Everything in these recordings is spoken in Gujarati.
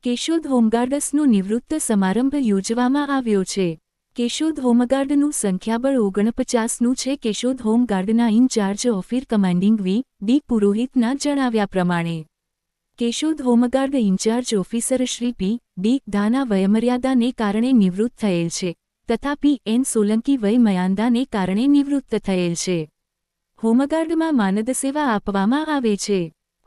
કેશોદ હોમગાર્ડસનો નિવૃત્ત સમારંભ યોજવામાં આવ્યો છે। કેશોદ હોમગાર્ડનું સંખ્યાબળ 49નું છે। કેશોદ હોમગાર્ડના ઇન્ચાર્જ ઓફિસર કમાન્ડિંગ વી.ડી. પુરોહિતના જણાવ્યા પ્રમાણે Keshod home guard incharge officer Shri P D. Dhana વયમર્યાદાને કારણે નિવૃત્ત થયેલ છે તથા પી.એન. સોલંકી વયમર્યાદાને કારણે નિવૃત્ત થયેલ છે। હોમગાર્ડમાં માનદ સેવા આપવામાં આવે છે।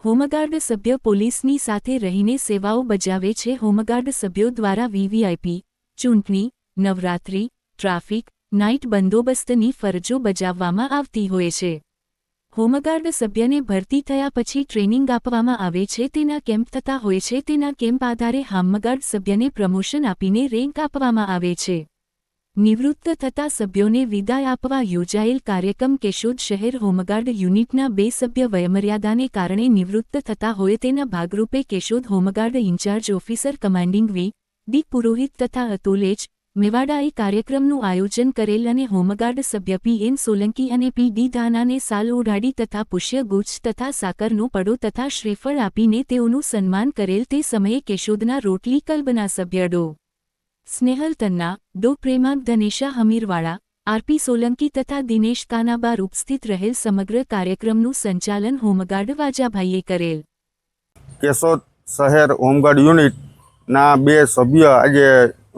હોમગાર્ડ સભ્ય પોલીસની સાથે રહીને સેવાઓ બજાવે છે। હોમગાર્ડ સભ્યો દ્વારા વીવીઆઈપી, ચૂંટણી, નવરાત્રી, ટ્રાફિક, નાઇટ બંદોબસ્તની ફરજો બજાવવામાં આવતી હોય છે। હોમગાર્ડ સભ્યને ભરતી થયા પછી ટ્રેનિંગ આપવામાં આવે છે। તેના કેમ્પ થતા હોય છે। તેના કેમ્પ આધારે હોમગાર્ડ સભ્યને પ્રમોશન આપીને રેન્ક આપવામાં આવે છે। નિવૃત્ત થતા સભ્યોને વિદાય આપવા યોજાયેલ કાર્યક્રમ કેશોદ શહેર હોમગાર્ડ યુનિટના 2 સભ્ય વયમર્યાદાને કારણે નિવૃત્ત થતા હોય તેના ભાગરૂપે Keshod home guard incharge officer commanding V D. Purohit તથા અતુલેજ મેવાડાએ કાર્યક્રમનું આયોજન કરેલ અને હોમગાર્ડ સભ્ય પી.એન. સોલંકી અને પી.ડી. ધાનાને સાલ ઓઢાડી તથા પુષ્યગુચ્છ તથા સાકરનો પડો તથા શ્રીફળ આપીને તેઓનું સન્માન કરેલ। તે સમયે કેશોદના રોટલી ક્લબના સભ્ય ડો. સ્નેહલ તન્ના, ડો. પ્રેમાંક ધનેશા હમીરવાળા, આરપી સોલંકી તથા દિનેશ કાનાબાર ઉપસ્થિત રહેલ। સમગ્ર કાર્યક્રમનું સંચાલન હોમગાર્ડ વાજાભાઈએ કરેલ। કેશોદ શહેર હોમગાર્ડ યુનિટના 2 સભ્ય આજે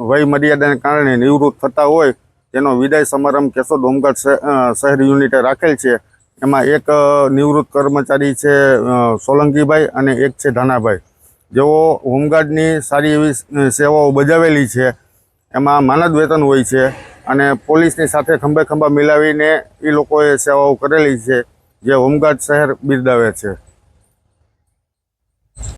વય મર્યાદાને કારણે નિવૃત્ત થતા હોય તેનો વિદાય સમારંભ કેશોદ હોમગાર્ડ શહેર યુનિટે રાખેલ છે। એમાં એક નિવૃત્ત કર્મચારી છે સોલંકીભાઈ અને એક છે ધાનાભાઈ, જેઓ હોમગાર્ડની સારી એવી સેવાઓ બજાવેલી છે। એમાં માનદ વેતન હોય છે અને પોલીસની સાથે ખંભે ખંભા મિલાવીને એ લોકોએ સેવાઓ કરેલી છે, જે હોમગાર્ડ શહેર બિરદાવે છે।